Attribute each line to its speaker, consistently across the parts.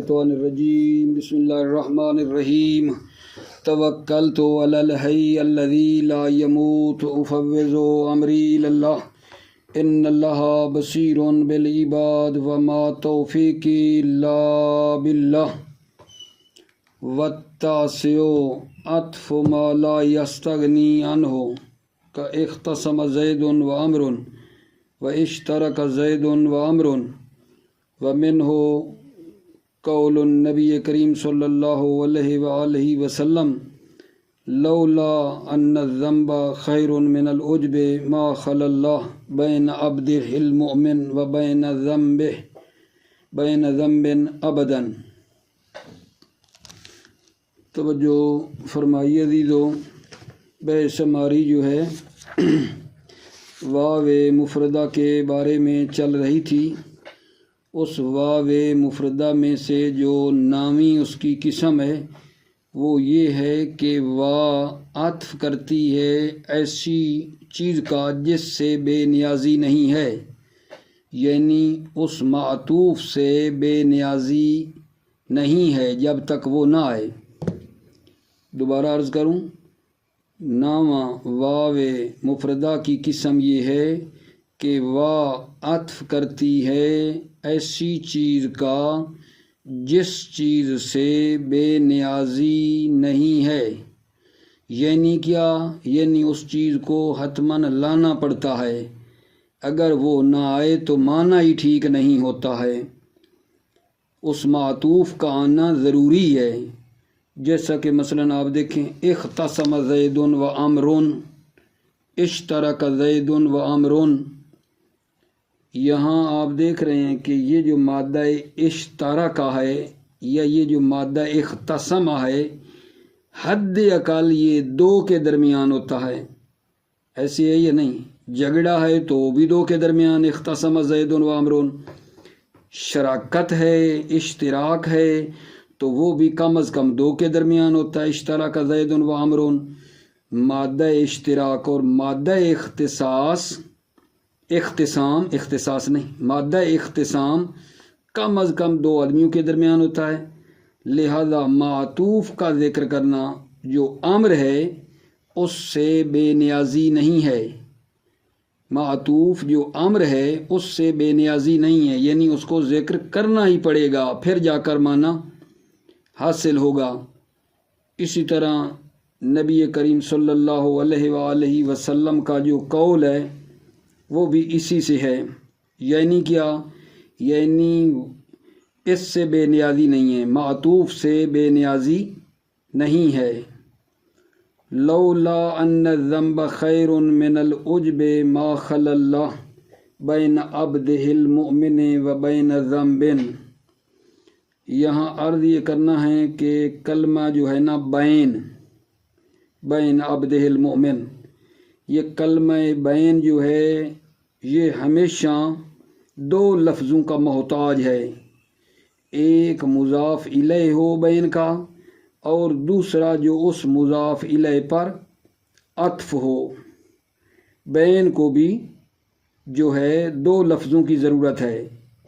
Speaker 1: الشیطان الرجیم بسم اللہ الرحمن الرحیم توکلت علی الحی الذی لا یموت افوض امری الی اللہ ان اللہ بصیر بالعباد وما توفیقی الا باللہ والتاسع عطف ما لا یستغنی عنہ کاختصم زید و عمر واشترک زید و عمر ومنہ قول النبی کریم صلی اللہ علیہ وآلہ وسلم لولا ان الذنب خیر من العجب ما خلا اللہ بین عبدہ المؤمن و بین ذنب ابدا۔ توجہ فرمائیے عزیزو، بحث ہماری جو ہے واو مفردہ کے بارے میں چل رہی تھی۔ اس واو مفردہ میں سے جو نامی اس کی قسم ہے وہ یہ ہے کہ وا عطف کرتی ہے ایسی چیز کا جس سے بے نیازی نہیں ہے، یعنی اس معطوف سے بے نیازی نہیں ہے جب تک وہ نہ آئے۔ دوبارہ عرض کروں، نامہ واو مفردہ کی قسم یہ ہے کہ وا عطف کرتی ہے ایسی چیز کا جس چیز سے بے نیازی نہیں ہے، یعنی کیا؟ یعنی اس چیز کو حتماً لانا پڑتا ہے، اگر وہ نہ آئے تو معنی ہی ٹھیک نہیں ہوتا ہے۔ اس معطوف کا آنا ضروری ہے، جیسا کہ مثلاً آپ دیکھیں اختصم زید و عمر، اشترک زید و عمر۔ یہاں آپ دیکھ رہے ہیں کہ یہ جو مادہ اشترکہ ہے یا یہ جو مادہ اختصم ہے، حد اقل یہ دو کے درمیان ہوتا ہے، ایسی ہے یا نہیں؟ جھگڑا ہے تو وہ بھی دو کے درمیان، اختصم زید و عمر۔ شراکت ہے، اشتراک ہے تو وہ بھی کم از کم دو کے درمیان ہوتا ہے، اشترک زید و عمر۔ مادہ اشتراک اور مادہ اختصاص نہیں، مادہ اختصام کم از کم دو آدمیوں کے درمیان ہوتا ہے، لہذا معطوف کا ذکر کرنا جو امر ہے اس سے بے نیازی نہیں ہے۔ معطوف جو امر ہے اس سے بے نیازی نہیں ہے، یعنی اس کو ذکر کرنا ہی پڑے گا، پھر جا کر معنی حاصل ہوگا۔ اسی طرح نبی کریم صلی اللہ علیہ وآلہ وسلم کا جو قول ہے وہ بھی اسی سے ہے، یعنی کیا؟ یعنی اس سے بے نیازی نہیں ہے، معطوف سے بے نیازی نہیں ہے۔ لولا ان الذنب خیر من العجب ما خلا اللہ بین عبدہ المؤمن و بین ذنب۔ یہاں عرض یہ کرنا ہے کہ کلمہ جو ہے نا بین عبدہ المؤمن، یہ کلمہ بین جو ہے یہ ہمیشہ دو لفظوں کا محتاج ہے، ایک مضاف الیہ ہو بین کا اور دوسرا جو اس مضاف الیہ پر عطف ہو۔ بین کو بھی جو ہے دو لفظوں کی ضرورت ہے،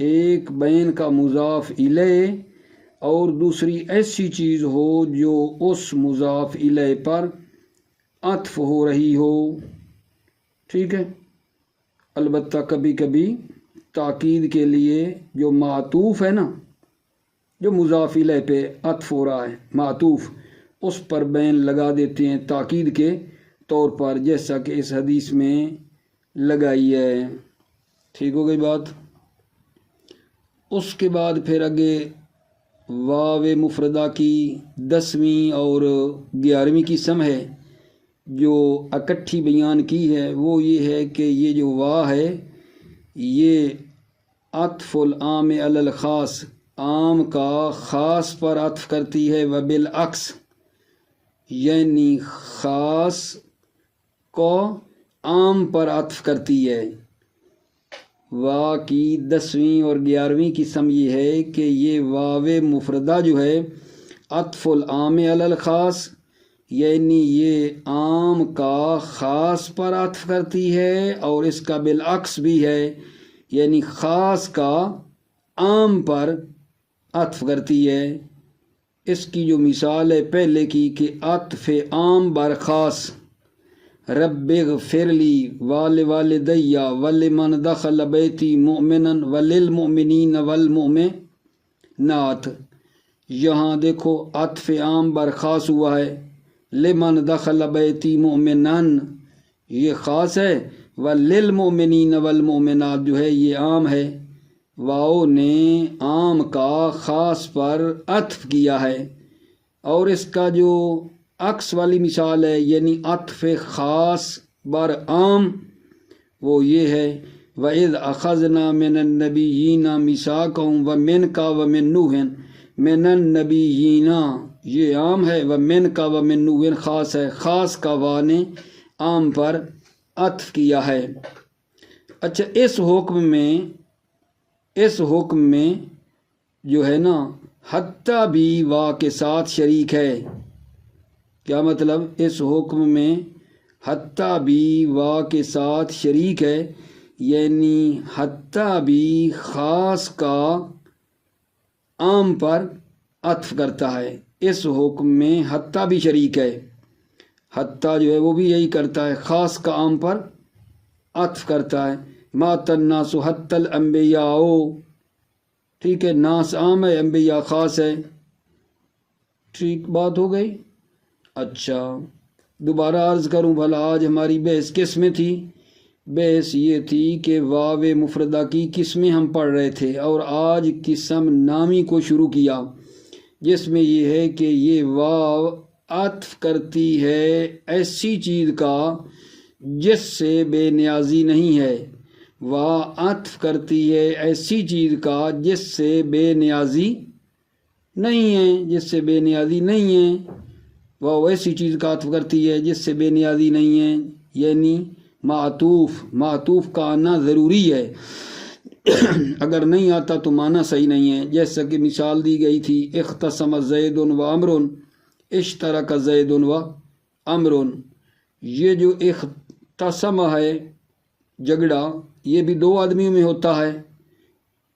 Speaker 1: ایک بین کا مضاف الیہ اور دوسری ایسی چیز ہو جو اس مضاف الیہ پر عطف ہو رہی ہو، ٹھیک ہے؟ البتہ کبھی کبھی تاکید کے لیے جو معطوف ہے نا، جو مضاف الیہ پہ عطف ہو رہا ہے معطوف، اس پر بین لگا دیتے ہیں تاکید کے طور پر، جیسا کہ اس حدیث میں لگائی ہے۔ ٹھیک ہو گئی بات؟ اس کے بعد پھر آگے واو مفردہ کی 10ویں اور 11ویں قسم ہے جو اکٹھی بیان کی ہے، وہ یہ ہے کہ یہ جو وا ہے یہ عطف العام علی الخاص، عام کا خاص پر عطف کرتی ہے، و بالعکس یعنی خاص کو عام پر عطف کرتی ہے۔ وا کی 10ویں اور 11ویں قسم یہ ہے کہ یہ واو مفردہ جو ہے عطف العام علی الخاص، یعنی یہ عام کا خاص پر عطف کرتی ہے، اور اس کا بالعکس بھی ہے، یعنی خاص کا عام پر عطف کرتی ہے، اس کی جو مثال ہے پہلے کی کہ عطف عام بر خاص، رب اغفر لی ولوالدی ولمن دخل بیتی مؤمنا وللمؤمنین والمؤمنات، یہاں دیکھو عطف عام بر خاص ہوا ہے، لمن دخل بیتی مؤمنا یہ خاص ہے، وللمؤمنین والمؤمنات جو ہے یہ عام ہے، واؤ نے عام کا خاص پر عطف کیا ہے، اور اس کا جو عکس والی مثال ہے یعنی عطف خاص بر عام وہ یہ ہے، وَإِذْ أَخَذْنَا مِنَ النَّبِيِّينَ مِيثَاقَهُمْ وَمِنْكَ وَمِن نُوحٍ مِنَ النَّبِيِّينَ یہ عام ہے، وَمِنْكَ وَمِن نُوحٍ خاص ہے، خاص کا وا نے عام پر عطف کیا ہے۔ اچھا اس حکم میں جو ہے نا حتیٰ بھی وا کے ساتھ شریک ہے، کیا مطلب؟ اس حکم میں حتیٰ بھی وا کے ساتھ شریک ہے، یعنی حتیٰ بھی خاص کا عام پر عطف کرتا ہے، اس حکم میں حتیٰ بھی شریک ہے، حتیٰ جو ہے وہ بھی یہی کرتا ہے، خاص کا عام پر عطف کرتا ہے، مات الناس حتی الانبیاء، ٹھیک ہے، ناس عام ہے، انبیاء خاص ہے، ٹھیک بات ہو گئی۔ اچھا دوبارہ عرض کروں بھلا آج ہماری بحث کس میں تھی؟ بحث یہ تھی کہ واو مفردہ کی قسمیں ہم پڑھ رہے تھے، اور آج قسم نامی کو شروع کیا، جس میں یہ ہے کہ یہ واو عطف کرتی ہے ایسی چیز کا جس سے بے نیازی نہیں ہے، واو عطف کرتی ہے ایسی چیز کا جس سے بے نیازی نہیں ہے، جس سے بے نیازی نہیں ہے، وہ ایسی چیز کا عطف کرتی ہے جس سے بے نیازی نہیں ہے، یعنی معطوف کا آنا ضروری ہے، اگر نہیں آتا تو معنی صحیح نہیں ہے، جیسا کہ مثال دی گئی تھی، اختصم زید و عمر، اشترک زید و عمر، یہ جو اختصم ہے جھگڑا یہ بھی دو آدمیوں میں ہوتا ہے،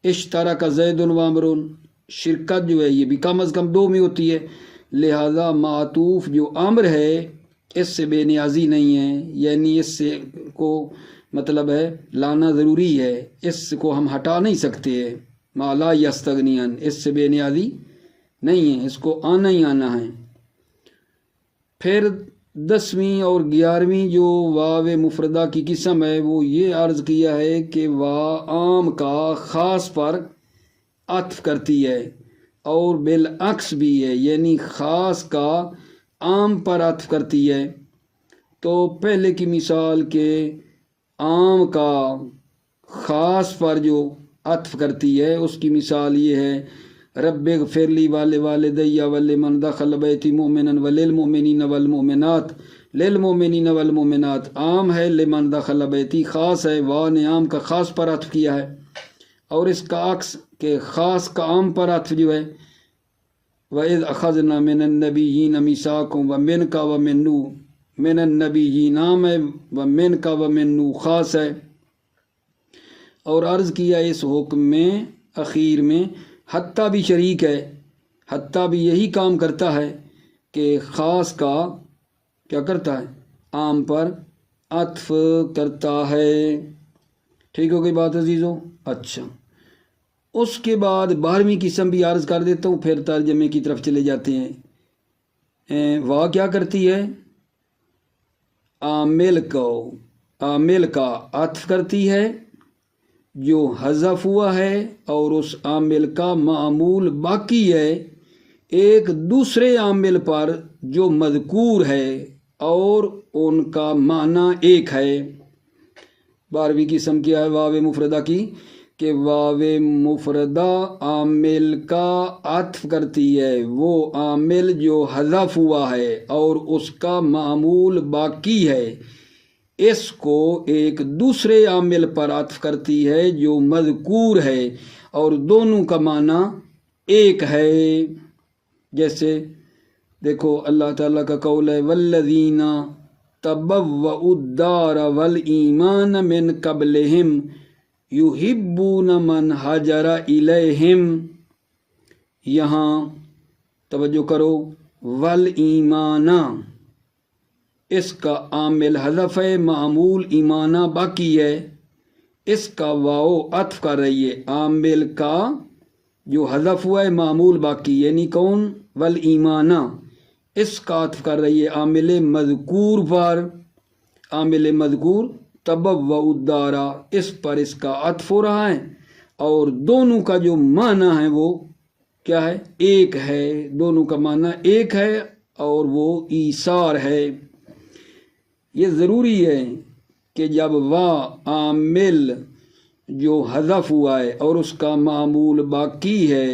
Speaker 1: اشترک زید و عمر شرکت جو ہے یہ بھی کم از کم دو میں ہوتی ہے، لہذا معطوف جو امر ہے اس سے بے نیازی نہیں ہے، یعنی اس سے کو مطلب ہے لانا ضروری ہے، اس کو ہم ہٹا نہیں سکتے، ما لا یستغنی عن، اس سے بے نیازی نہیں ہے، اس کو آنا ہی آنا ہے۔ پھر 10ویں اور 11ویں جو واو مفردہ کی قسم ہے وہ یہ عرض کیا ہے کہ واو عام کا خاص پر عطف کرتی ہے، اور بالعکس بھی ہے، یعنی خاص کا عام پر عطف کرتی ہے۔ تو پہلے کی مثال کے عام کا خاص پر جو عطف کرتی ہے اس کی مثال یہ ہے، رب اغفر لی ولوالدی ولمن دخل بیتی مؤمنا وللمؤمنین والمؤمنات، للمؤمنین والمؤمنات عام ہے، لمن دخل بیتی خاص ہے، واو نے عام کا خاص پر عطف کیا ہے، اور اس کا عکس کہ خاص کا عام پر عطف جو ہے، وَإِذْ أَخَذْنَا مِنَ النَّبِيِّينَ مِيثَاقَهُمْ وَمِنْكَ وَمِن نُوحٍ مِنَ النَّبِيِّينَ عام ہے، وَمِنْكَ وَمِن نُوحٍ خاص ہے، اور عرض کیا اس حکم میں اخیر میں حتیٰ بھی شریک ہے، حتیٰ بھی یہی کام کرتا ہے کہ خاص کا کیا کرتا ہے، عام پر عطف کرتا ہے، ٹھیک ہو گئی بات عزیزوں؟ اچھا اس کے بعد 12ویں قسم بھی عرض کر دیتا ہوں، پھر ترجمے کی طرف چلے جاتے ہیں۔ واہ کیا کرتی ہے؟ عامل کا عطف کرتی ہے جو حذف ہوا ہے، اور اس عامل کا معمول باقی ہے ایک دوسرے عامل پر جو مذکور ہے اور ان کا معنی ایک ہے۔ 12ویں قسم کیا ہے واو مفردہ کی کہ واو مفردہ عامل کا عطف کرتی ہے، وہ عامل جو حذف ہوا ہے اور اس کا معمول باقی ہے، اس کو ایک دوسرے عامل پر عطف کرتی ہے جو مذکور ہے اور دونوں کا معنی ایک ہے۔ جیسے دیکھو اللہ تعالیٰ کا قول ہے، والذین تبوؤوا الدار والایمان من قبلہم یحبون من ہاجر الیہم، یہاں توجہ کرو، ول ایمانہ اس کا عامل حذف ہے، معمول ایمانہ باقی ہے، اس کا واو عطف کر رہی ہے، عامل کا جو حذف ہوا ہے معمول باقی، یعنی کون؟ ول ایمانہ، اس کا عطف کر رہی ہے عامل مذکور پر، عامل مذکور تبوّأ الدارا، اس پر اس کا عطف ہو رہا ہے، اور دونوں کا جو معنی ہے وہ کیا ہے؟ ایک ہے، دونوں کا معنی ایک ہے اور وہ ایثار ہے۔ یہ ضروری ہے کہ جب وا عامل جو حذف ہوا ہے اور اس کا معمول باقی ہے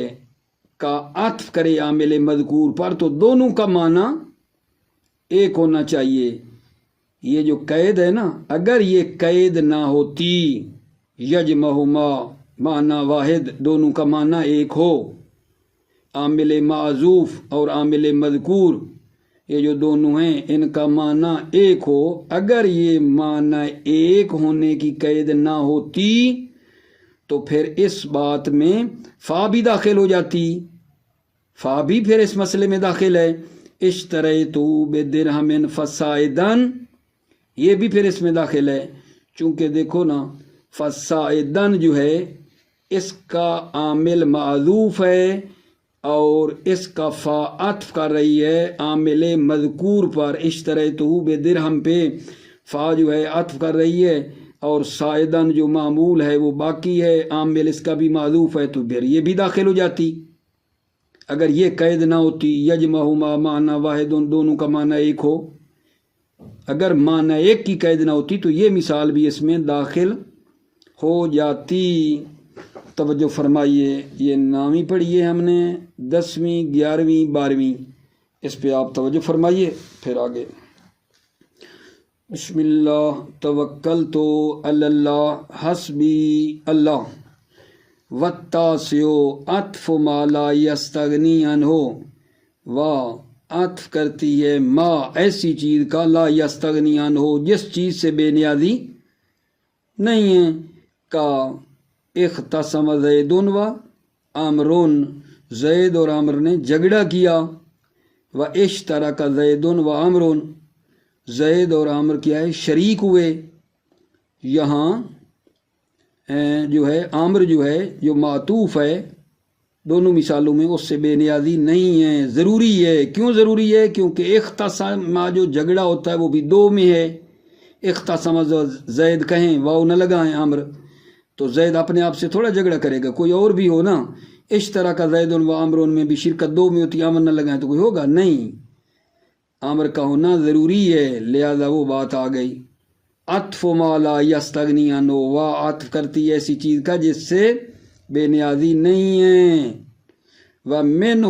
Speaker 1: کا عطف کرے عامل مذکور پر، تو دونوں کا معنی ایک ہونا چاہیے۔ یہ جو قید ہے نا، اگر یہ قید نہ ہوتی، یجمعہما معنی واحد، دونوں کا معنی ایک ہو، عامل معذوف اور عامل مذکور یہ جو دونوں ہیں ان کا معنی ایک ہو، اگر یہ معنی ایک ہونے کی قید نہ ہوتی تو پھر اس بات میں فا بھی داخل ہو جاتی، فا بھی پھر اس مسئلے میں داخل ہے۔ اشتریت بدرہم فصاعدن، یہ بھی پھر اس میں داخل ہے، چونکہ دیکھو نا فصاعدن جو ہے اس کا عامل معذوف ہے اور اس کا فا عطف کر رہی ہے عامل مذکور پر، اشتریتہ بدرہم پہ فا جو ہے عطف کر رہی ہے، اور صاعدن جو معمول ہے وہ باقی ہے، عامل اس کا بھی معذوف ہے، تو پھر یہ بھی داخل ہو جاتی اگر یہ قید نہ ہوتی۔ یجمعہما معنی واحد، دونوں کا معنی ایک ہو، اگر معنی ایک کی قید نہ ہوتی تو یہ مثال بھی اس میں داخل ہو جاتی۔ توجہ فرمائیے، یہ نامی پڑھی ہے ہم نے 10ویں 11ویں 12ویں، اس پہ آپ توجہ فرمائیے، پھر آگے۔ بسم اللہ توکلت علی اللہ حسبی اللہ، والتاسع عطف ما لا یستغنی عنہ، و عطف کرتی ہے ما ایسی چیز کا لا یستغنی عنہ جس چیز سے بے نیازی نہیں ہے، کا اختصم زید و عامرون، زید اور عامر نے جھگڑا کیا، و اشترک زید و عامرون، زید اور عامر کیا ہے؟ شریک ہوئے۔ یہاں جو ہے عامر جو ہے جو معطوف ہے دونوں مثالوں میں، اس سے بے نیازی نہیں ہے، ضروری ہے۔ کیوں ضروری ہے؟ کیونکہ اختصم جو جھگڑا ہوتا ہے وہ بھی دو میں ہے، اختصم زید کہیں واو نہ لگائیں عامر، تو زید اپنے آپ سے تھوڑا جھگڑا کرے گا، کوئی اور بھی ہو نا۔ اشترک زید و عامر میں بھی شرکت دو میں ہوتی، عامر نہ لگائیں تو کوئی ہوگا نہیں، عامر کا ہونا ضروری ہے، لہذا وہ بات آ گئی۔ عطف ما لا یستغنی عنہ، وا عطف کرتی ہے ایسی چیز کا جس سے بے نیازی نہیں ہے۔ ومنہ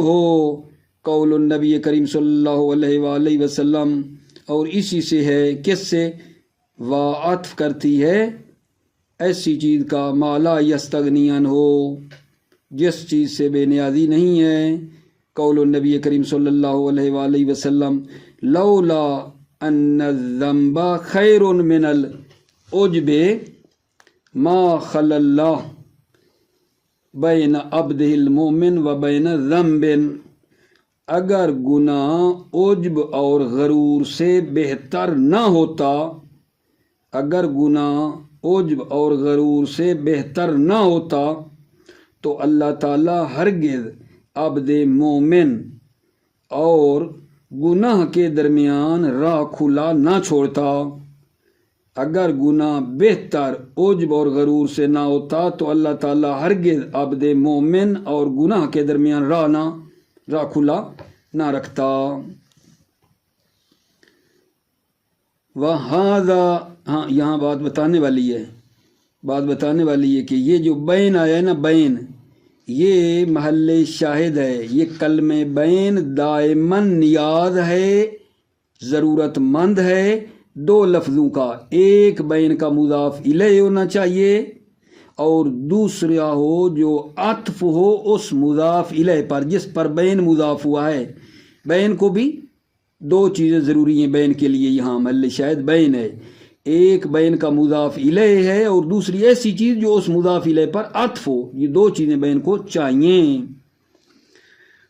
Speaker 1: قول النبی کریم صلی اللہ علیہ وآلہ وسلم، اور اسی سے ہے، کس سے؟ وا عطف کرتی ہے ایسی چیز کا ما لا یستغنی عنہ جس چیز سے بے نیازی نہیں ہے۔ قول النبی کریم صلی اللہ علیہ وآلہ وسلم، لولا ان الذنب خیر من العجب ما خلی اللہ بین عبدہ المؤمن و بین ذنب، اگر گناہ عجب اور غرور سے بہتر نہ ہوتا، اگر گناہ عجب اور غرور سے بہتر نہ ہوتا تو اللہ تعالی ہرگز عبد مومن اور گناہ کے درمیان راہ کھلا نہ چھوڑتا۔ اگر گناہ بہتر عجب اور غرور سے نہ ہوتا تو اللہ تعالی ہرگز عبد مومن اور گناہ کے درمیان راہ کھلا نہ رکھتا۔ وہذا، ہاں یہاں بات بتانے والی ہے کہ یہ جو بین آیا ہے نا، بین، یہ محل شاہد ہے، یہ کلمہ بین دائماً نیاز ہے، ضرورت مند ہے دو لفظوں کا، ایک بین کا مضاف الیہ ہونا چاہیے اور دوسرا ہو جو عطف ہو اس مضاف الیہ پر جس پر بین مضاف ہوا ہے۔ بین کو بھی دو چیزیں ضروری ہیں بین کے لیے، یہاں محل شاہد بین ہے، ایک بین کا مضاف الیہ ہے اور دوسری ایسی چیز جو اس مضاف الیہ پر عطف ہو، یہ دو چیزیں بین کو چاہیے۔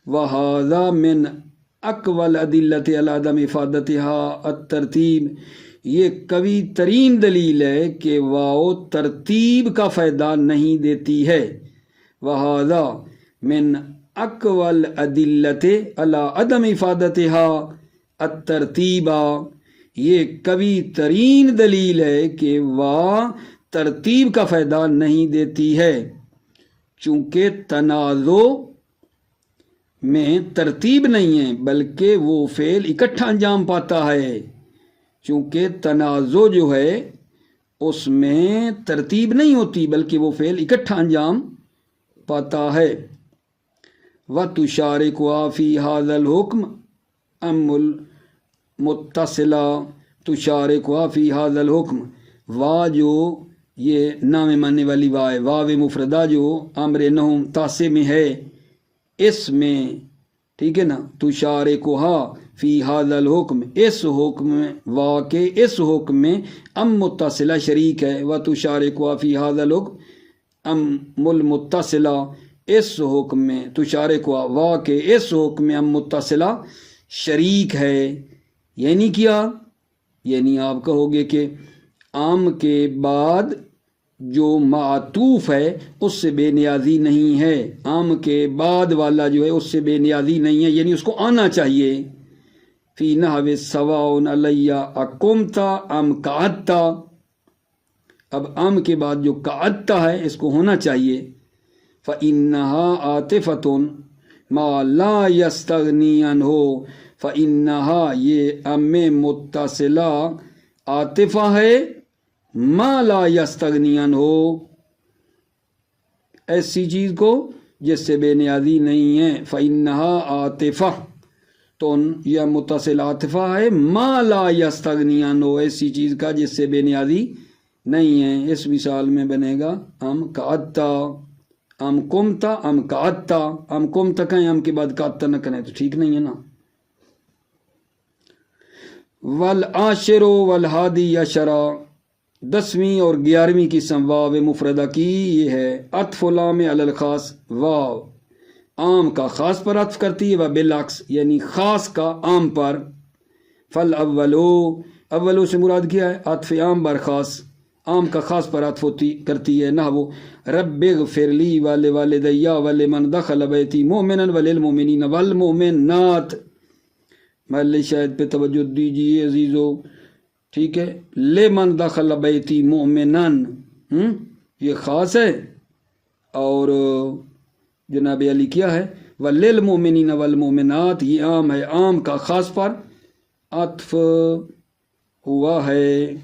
Speaker 1: وہذا من اقوال ادلت علی عدم افادتها الترتیب، یہ قوی ترین دلیل ہے کہ واو ترتیب کا فائدہ نہیں دیتی ہے۔ وہذا من اقوال ادلت علی عدم افادتها الترتیب، یہ قوی ترین دلیل ہے کہ واو ترتیب کا فائدہ نہیں دیتی ہے، چونکہ تنازع میں ترتیب نہیں ہے بلکہ وہ فعل اکٹھا انجام پاتا ہے۔ چونکہ تنازع جو ہے اس میں ترتیب نہیں ہوتی بلکہ وہ فعل اکٹھا انجام پاتا ہے۔ وَتُشَارِكُهَا فِي هَذَا الْحُكْمِ أَمُّ الْمُتَّصِلَةِ تُشَارِكُهَا فِي هَذَا الْحُكْمِ، وا جو یہ نام ماننے والی وا ہے، واو مفردہ جو امر نہم تاسع میں ہے، اس میں، ٹھیک ہے نا، تشارکها فی ھذا الحکم، اس حکم وا کے اس حکم میں ام متصلہ شریک ہے، و تشارکها فی ھذا الحکم ام المتصلہ، اس حکم میں تشارکها وا کے اس حکم میں ام متصلہ شریک ہے۔ یعنی کیا؟ یعنی آپ کہو گے کہ ام کے بعد جو معطوف ہے اس سے بے نیازی نہیں ہے، ام کے بعد والا جو ہے اس سے بے نیازی نہیں ہے، یعنی اس کو آنا چاہیے۔ فی نحو سواء علی اقمت ام قعدت، اب ام کے بعد جو قعدت ہے اس کو ہونا چاہیے۔ فإنها عاطفة ما لا يستغنی عنہ، فإنها یہ ام متصلہ عاطفہ ہے ما لا یستغنی عنہ، ایسی چیز کو جس سے بے نیازی نہیں ہے۔ فإنها عاطفہ، تو یہ متصل عاطفہ ہے ما لا یستغنی عنہ، ایسی چیز کا جس سے بے نیازی نہیں ہے۔ اس مثال میں بنے گا ام قعدت، ام قمت، ام قعدت، ام قمت کہیں ام کے بعد قعدت نہ کریں تو ٹھیک نہیں ہے نا۔ والعاشر والحادی عشر، 10ویں اور 11ویں قسم واو مفردہ کی یہ ہے عطف لام علی الخاص، واو عام کا خاص پر عطف کرتی ہے، و بالعکس یعنی خاص کا عام پر۔ اولو سے مراد کیا ہے؟ عطف عام بر خاص، عام کا خاص پر عطف کرتی ہے۔ نحو رب اغفر لی ولوالدی ولمن دخل بیتی مؤمنا وللمؤمنین والمؤمنات، محل شاہد پہ توجہ دیجیے عزیزو، ٹھیک ہے۔ لمن دخل بیتی مؤمنان، یہ خاص ہے، اور جناب علی کیا ہے؟ وللمؤمنین والمؤمنات، یہ عام ہے، عام کا خاص پر عطف ہوا ہے۔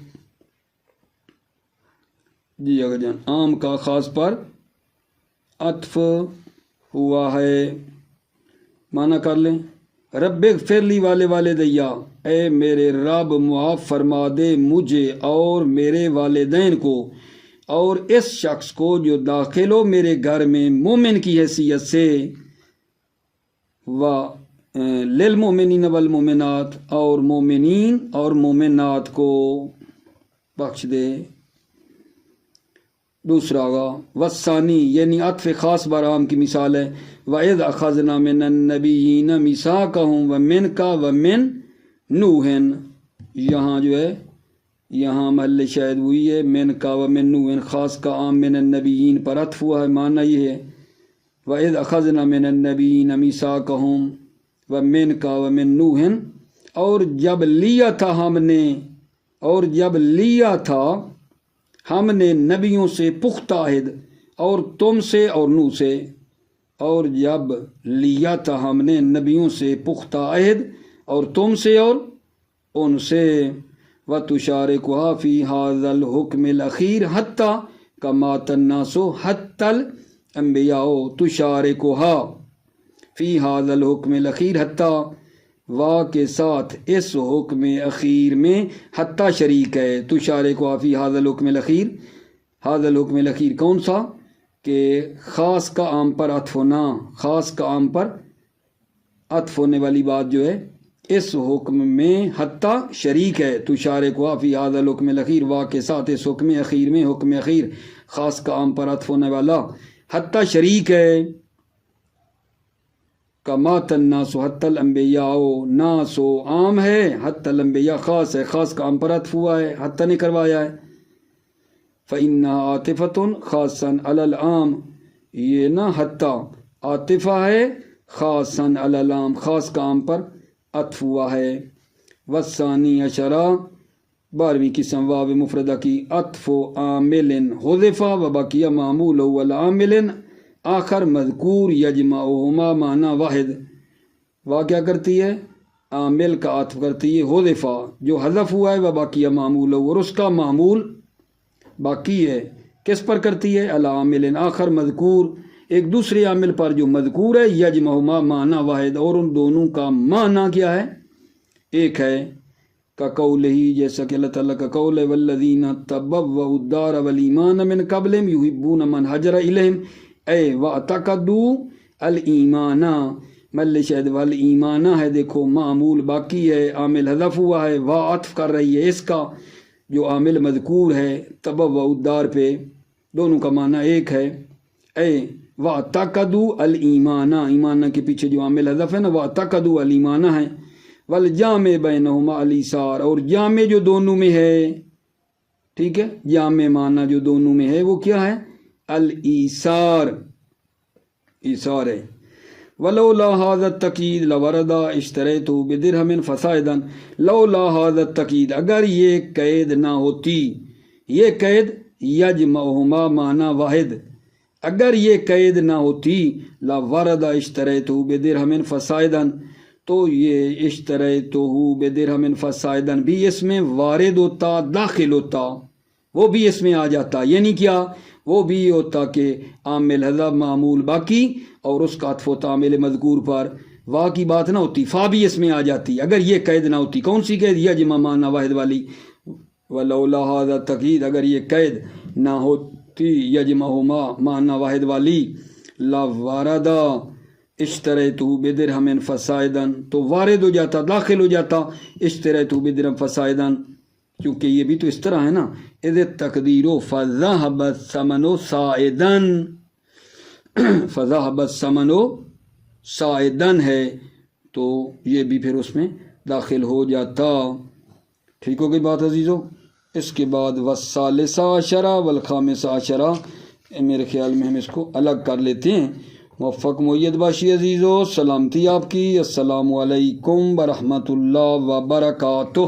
Speaker 1: جی اگر جان، عام کا خاص پر عطف ہوا ہے، معنی کر لیں رب اغفر لی والدیا، اے میرے رب معاف فرما دے مجھے اور میرے والدین کو اور اس شخص کو جو داخل ہو میرے گھر میں مومن کی حیثیت سے، و للمؤمنین والمؤمنات، اور مومنین اور مومنات کو بخش دے۔ دوسرا گا وثانی، یعنی عطف خاص بر عام کی مثال ہے۔ وَإِذْ أَخَذْنَا مِنَ النَّبِيِّينَ مِيثَاقَهُمْ وَمِنْكَ وَمِنْ نُوحٍ، یہاں جو ہے یہاں محل شاہد ہوئی ہے من کا ومن نوح، خاص کا عام من النبیین پر عطف ہوا ہے، معنی یہ ہے وَإِذْ أَخَذْنَا مِنَ النَّبِيِّينَ مِيثَاقَهُمْ وَمِنْكَ وَمِنْ نُوحٍ، اور جب لیا تھا ہم نے، اور جب لیا تھا ہم نے نبیوں سے پختہ عہد، اور تم سے اور نوح سے، اور جب لیا تھا ہم نے نبیوں سے پختہ عہد اور تم سے اور ان سے۔ وَتُشَارِكُهَا فِي هَذَا الْحُكْمِ الْأَخِيرِ حَتَّى كَمَاتَ النَّاسُ حَتَّى الْأَنْبِيَاءُ تُشَارِكُهَا فِي هَذَا الْحُكْمِ الْأَخِيرِ حَتَّى، وا کے ساتھ اس حکم اخیر میں حتیٰ شریک ہے۔ تُشَارِكُهَا فِي هَذَا الْحُكْمِ الْأَخِيرِ، هذا الحکم الاخیر کون سا؟ کہ خاص کا عام پر عطف ہونا، خاص کا عام پر عطف ہونے والی بات جو ہے اس حکم میں حتیٰ شریک ہے۔ تشارکها فی هذا الحکم الاخیر، وا کے ساتھ اس حکم اخیر میں، حکم اخیر خاص کا عام پر عطف ہونے والا حتیٰ شریک ہے۔ کمات الناس حتی الانبیاء، ناس و عام ہے، حتی الانبیاء خاص ہے، خاص کا عام پر عطف ہوا ہے، حتی نے کروایا ہے۔ فإنها عاطفة خاصا علی العام، یہ نہ حتی عاطفہ ہے خاصا علی العام، خاص کا عام پر عطف ہوا ہے۔ والثانی عشرہ، 12ویں قسم واو مفردہ کی، عطف عامل حذف و بقی معمول والعامل آخر مذکور یجمعہما معنی واحد۔ واو کیا کرتی ہے؟ عامل کا عطف کرتی ہے، حذف جو حذف ہوا ہے، و باقی معمول اور اس کا معمول باقی ہے، کس پر کرتی ہے؟ العامل آخر مذکور، ایک دوسرے عامل پر جو مذکور ہے، یجمعہما معنی واحد، اور ان دونوں کا معنی کیا ہے؟ ایک ہے۔ کا قول ہی، جیسا کہ اللہ تعالیٰ کا قول ہے، والذین تبوؤا الدار والایمان من قبلہم یحبون من ہجر الیہم، اے واعتقدوا الایمان، مل شہد والایمان ہے، دیکھو معمول باقی ہے، عامل حذف ہوا ہے، وا عطف کر رہی ہے اس کا جو عامل مذکور ہے تبوؤا الدار پہ، دونوں کا معنی ایک ہے۔ اے واعتقدوا الایمان، ایمان کے پیچھے جو عامل حذف ہے نا، واعتقدوا الایمان ہے، والجامع بینہما الایثار، اور جامع جو دونوں میں ہے، ٹھیک ہے، جامع معنی جو دونوں میں ہے وہ کیا ہے؟ الایثار، ایثار ہے۔ ولولا هذا التقید لورد اشتریت بدرہم فصاعدا، لولا هذا التقید، اگر یہ قید نہ ہوتی، یہ قید یجمعہما معنی واحد، اگر یہ قید نہ ہوتی، لورد اشتریت بدرہم فصاعدا، تو یہ اشتریتہ بدرہم فصاعدا بھی اس میں وارد ہوتا، داخل ہوتا، وہ بھی اس میں آ جاتا، یعنی کیا؟ وہ بھی ہوتا کہ عامل حذف معمول باقی اور اس کا عطف ہوتا عامل مذکور پر، وا کی بات نہ ہوتی، فا بھی اس میں آ جاتی اگر یہ قید نہ ہوتی۔ کون سی قید؟ یجمع معنی واحد والی۔ ولولا ھذا التقید، اگر یہ قید نہ ہوتی یجمعہما معنی واحد والی، لورد اشتریتہ بدرہم فصاعدا، تو وارد ہو جاتا، داخل ہو جاتا اشتریتہ بدرہم فصاعدا، کیونکہ یہ بھی تو اس طرح ہے نا، اذ التقدیر فذهب الثمن صاعدا، فذهب الثمن صاعدا ہے، تو یہ بھی پھر اس میں داخل ہو جاتا۔ ٹھیک ہو گئی بات عزیزو؟ اس کے بعد والثالثہ عشرہ والخامسہ عشرہ، میرے خیال میں ہم اس کو الگ کر لیتے ہیں۔ موفق معید باشی عزیزو، سلامتی آپ کی، السلام علیکم ورحمۃ اللہ وبرکاتہ۔